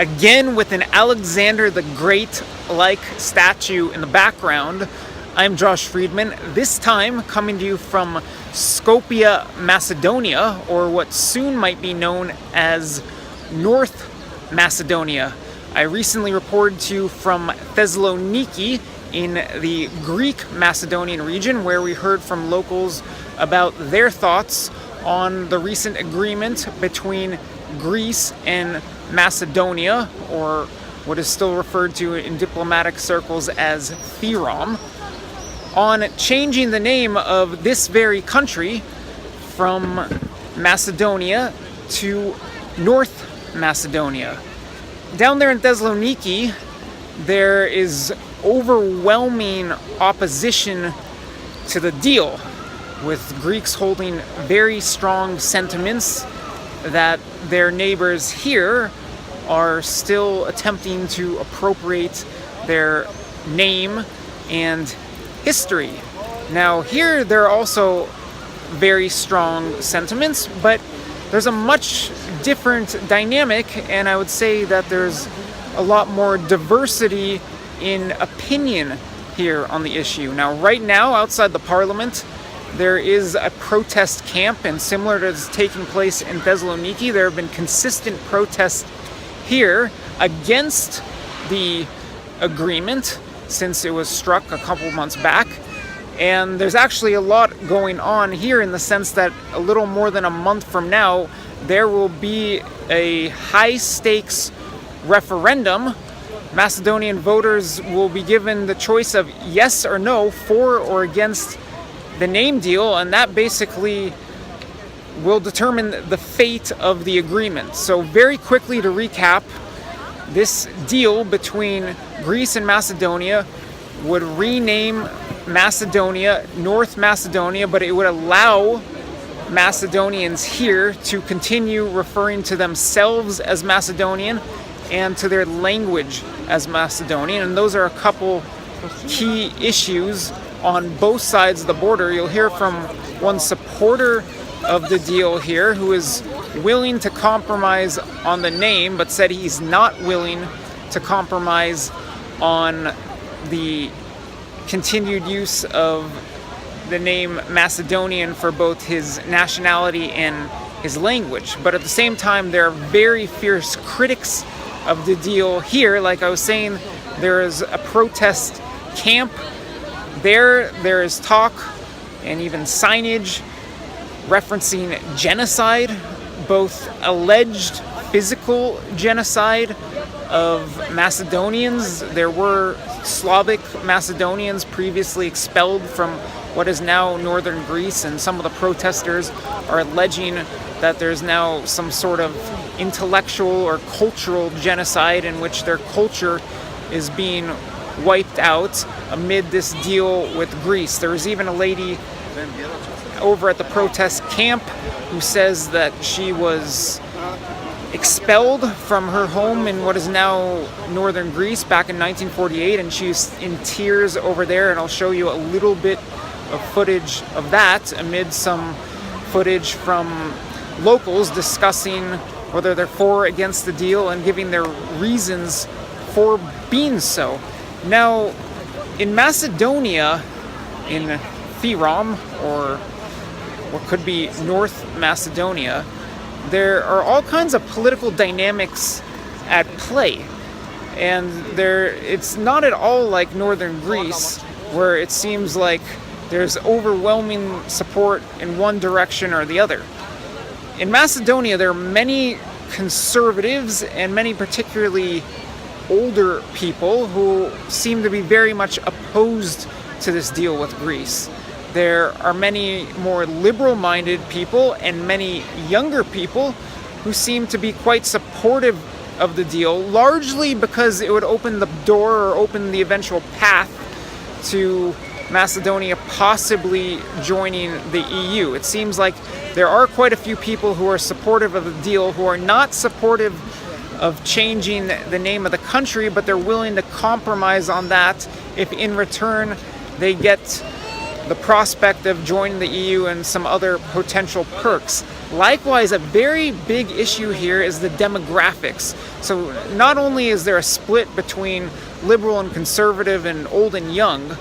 again with an Alexander the Great-like statue in the background. I'm Josh Friedman, this time coming to you from Skopje, Macedonia, or what soon might be known as North Macedonia. I recently reported to you from Thessaloniki in the Greek Macedonian region, where we heard from locals about their thoughts on the recent agreement between Greece and Macedonia, or what is still referred to in diplomatic circles as FYROM, on changing the name of this very country from Macedonia to North Macedonia. Down there in Thessaloniki, there is overwhelming opposition to the deal, with Greeks holding very strong sentiments that their neighbors here are still attempting to appropriate their name and history. Now here there are also very strong sentiments, but there's a much different dynamic, and I would say that there's a lot more diversity in opinion here on the issue. Now right now outside the parliament there is a protest camp, and similar to what's taking place in Thessaloniki, there have been consistent protests here against the agreement since it was struck a couple months back. And there's actually a lot going on here in the sense that a little more than a month from now, there will be a high-stakes referendum. Macedonian voters will be given the choice of yes or no, for or against the name deal, and that basically will determine the fate of the agreement. So very quickly to recap, this deal between Greece and Macedonia would rename Macedonia North Macedonia, but it would allow Macedonians here to continue referring to themselves as Macedonian and to their language as Macedonian. And those are a couple key issues on both sides of the border. You'll hear from one supporter of the deal here who is willing to compromise on the name, but said he's not willing to compromise on the continued use of the name Macedonian for both his nationality and his language. But at the same time, there are very fierce critics of the deal here. Like I was saying, there is a protest camp. There is talk and even signage referencing genocide, both alleged physical genocide of Macedonians. There were Slavic Macedonians previously expelled from what is now northern Greece, and some of the protesters are alleging that there's now some sort of intellectual or cultural genocide in which their culture is being wiped out amid this deal with Greece. There was even a lady over at the protest camp who says that she was expelled from her home in what is now northern Greece back in 1948, and she's in tears over there, and I'll show you a little bit of footage of that amid some footage from locals discussing whether they're for or against the deal and giving their reasons for being so. Now, in Macedonia, in FYROM, or what could be North Macedonia, there are all kinds of political dynamics at play. And it's not at all like northern Greece, where it seems like there's overwhelming support in one direction or the other. In Macedonia, there are many conservatives and many particularly older people who seem to be very much opposed to this deal with Greece. There are many more liberal-minded people and many younger people who seem to be quite supportive of the deal, largely because it would open the door or open the eventual path to Macedonia possibly joining the EU. It seems like there are quite a few people who are supportive of the deal who are not supportive of changing the name of the country, but they're willing to compromise on that if in return they get the prospect of joining the EU and some other potential perks. Likewise, a very big issue here is the demographics. So not only is there a split between liberal and conservative and old and young,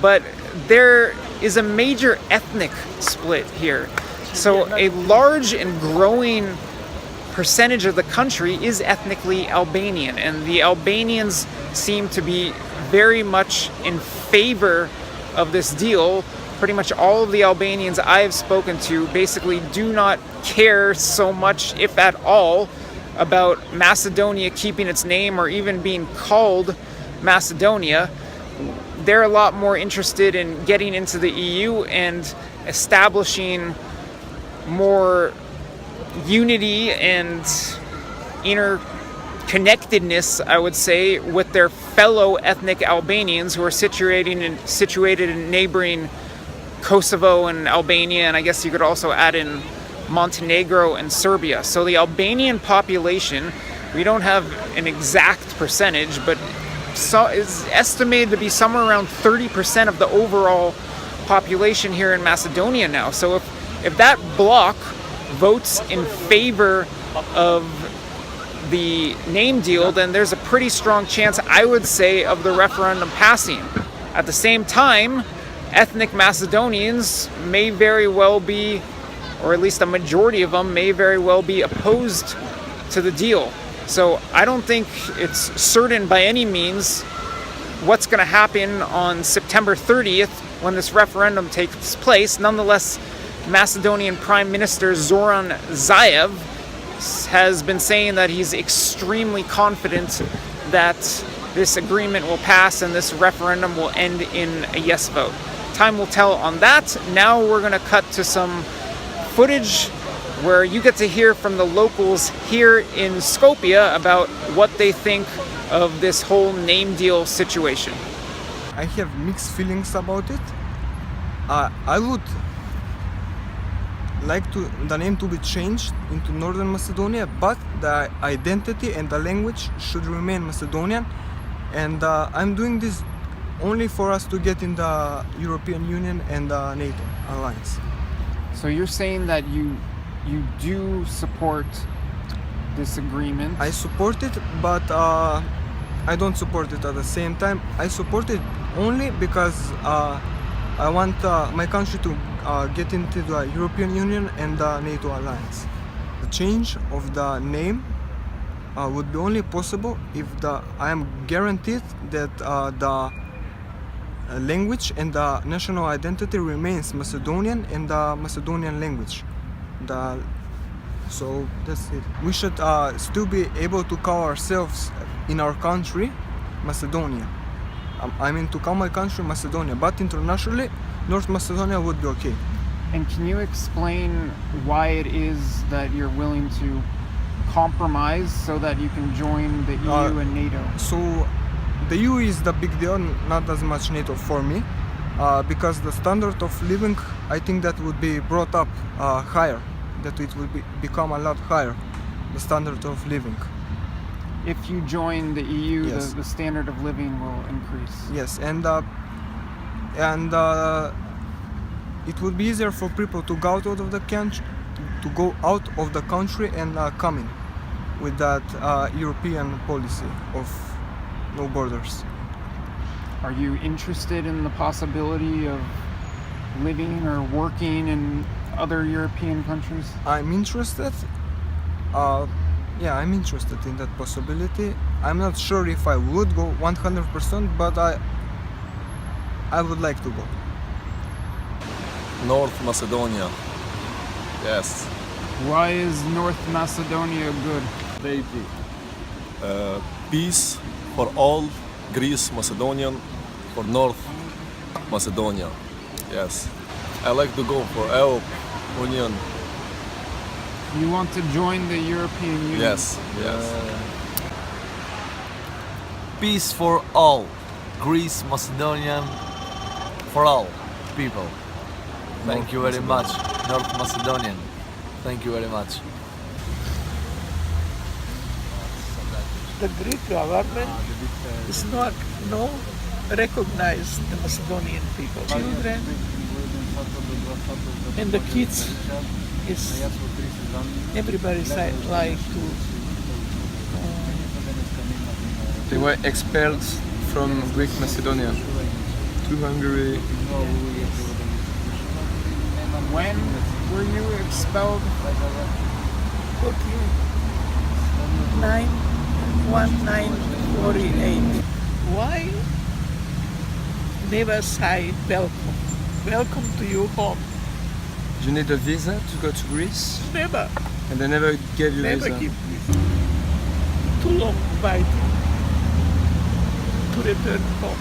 but there is a major ethnic split here. So a large and growing percentage of the country is ethnically Albanian, and the Albanians seem to be very much in favor of this deal. Pretty much all of the Albanians I have spoken to basically do not care so much, if at all, about Macedonia keeping its name or even being called Macedonia. They're a lot more interested in getting into the EU and establishing more unity and interconnectedness, I would say, with their fellow ethnic Albanians who are situated in neighboring Kosovo and Albania, and I guess you could also add in Montenegro and Serbia. So the Albanian population, we don't have an exact percentage, but is estimated to be somewhere around 30% of the overall population here in Macedonia now. So if that bloc votes in favor of the name deal, then there's a pretty strong chance, I would say, of the referendum passing. At the same time, ethnic Macedonians may very well be, or at least a majority of them may very well be opposed to the deal. So I don't think it's certain by any means what's going to happen on September 30th when this referendum takes place. Nonetheless, Macedonian Prime Minister Zoran Zaev has been saying that he's extremely confident that this agreement will pass and this referendum will end in a yes vote. Time will tell on that. Now we're going to cut to some footage where you get to hear from the locals here in Skopje about what they think of this whole name deal situation. I have mixed feelings about it. I would like the name to be changed into Northern Macedonia, but the identity and the language should remain Macedonian. And I'm doing this only for us to get in the European Union and the NATO alliance. So you're saying that you do support this agreement? I support it, but I don't support it at the same time. I support it only because I want my country to get into the European Union and the NATO alliance. The change of the name would be only possible if I am guaranteed that the language and the national identity remains Macedonian and the Macedonian language. So that's it. We should still be able to call ourselves in our country Macedonia. I mean, to call my country Macedonia, but internationally North Macedonia would be okay. And can you explain why it is that you're willing to compromise so that you can join the EU and NATO? So the EU is the big deal, not as much NATO for me, because the standard of living, I think that would be brought up higher, that it would become a lot higher, the standard of living. If you join the EU, yes, the standard of living will increase. Yes, and it would be easier for people to go out of the country, and come in with that European policy of no borders. Are you interested in the possibility of living or working in other European countries? I'm interested. Yeah, I'm interested in that possibility. I'm not sure if I would go 100%, but I would like to go. North Macedonia. Yes. Why is North Macedonia good? Peace for all, Greece, Macedonian, for North Macedonia. Yes. I like to go for EU Union. You want to join the European Union? Yes, yes. Peace for all, Greece, Macedonian, for all people. Thank you very much, North Macedonian. Thank you very much. The Greek government is not recognize the Macedonian people. Children And the kids is everybody like to They were expelled from Greek Macedonia to Hungary. When were you expelled? 1948. Why never say welcome? Welcome to your home. You need a visa to go to Greece, Never, and they never gave you never visa. give visa. Too long waiting to return home.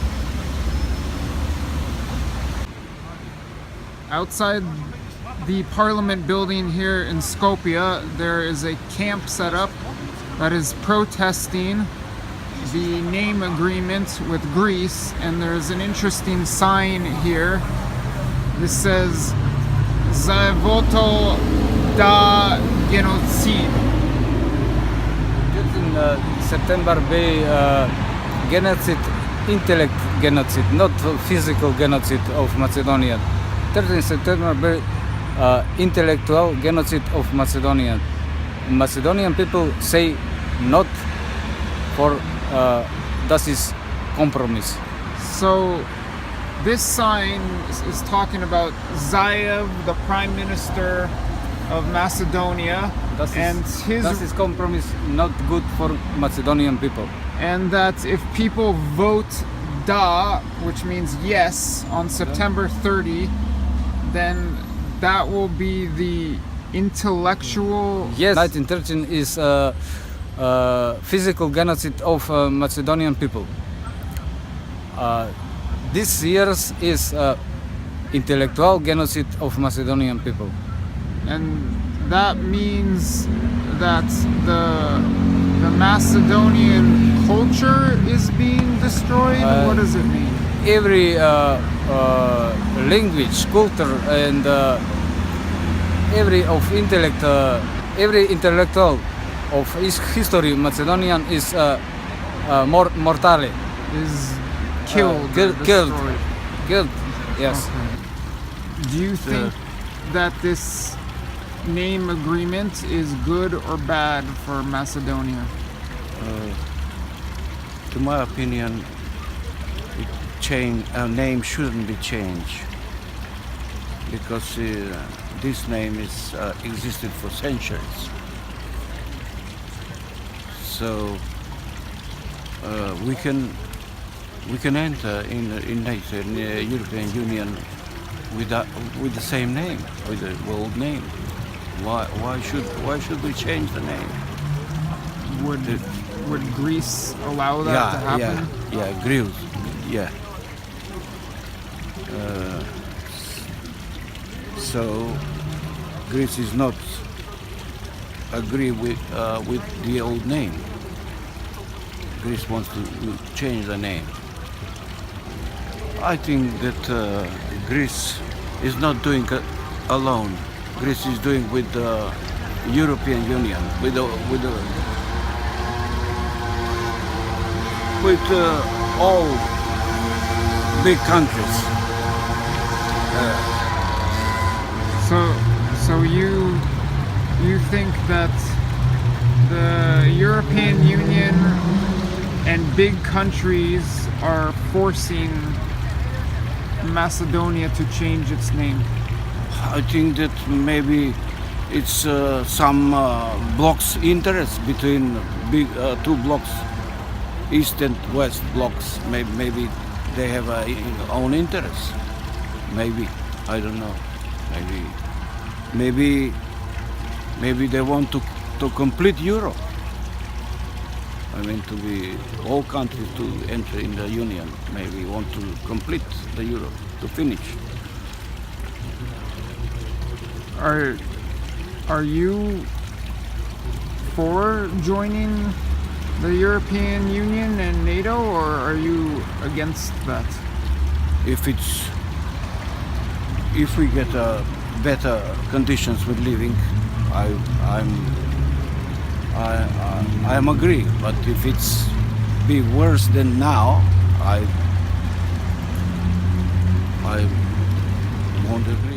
Outside the parliament building here in Skopje, there is a camp set up that is protesting the name agreement with Greece, and there's an interesting sign here. This says Zaevoto da genocide. In September be genocide, intellect genocide, not physical genocide of Macedonia. 13 September be intellectual genocide of Macedonia. Macedonian people say not for das ist compromise. So this sign is talking about Zaev, the Prime Minister of Macedonia, and Das ist compromise not good for Macedonian people. and that if people vote da, which means yes, on September 30, then that will be the intellectual. Yes, 1913 is physical genocide of Macedonian people. This year's is intellectual genocide of Macedonian people. And that means that the Macedonian culture is being destroyed. What does it mean? Every language, culture, and every intellectual of history Macedonian is mortally Is killed, or killed, destroyed. killed. Yes. Do you think that this name agreement is good or bad for Macedonia? To my opinion, name shouldn't be changed because this name is existed for centuries. So we can enter in NATO, in the European Union with the same name, with the old name. Why should we change the name? Would Greece allow that to happen? Greece, yeah. So Greece is not agree with the old name. Greece wants to change the name. I think that Greece is not doing it alone. Greece is doing with the European Union, with all big countries. So you think that the European Union and big countries are forcing Macedonia to change its name? I think that maybe it's some blocks interest between big two blocks, East and West blocks. Maybe they have own interest. Maybe, I don't know. Maybe they want to complete Europe. I mean, to be all countries to enter in the Union. Maybe want to complete the Europe, to finish. Are you for joining the European Union and NATO, or are you against that? If we get better conditions with living, I'm agree. But if it's be worse than now, I won't agree.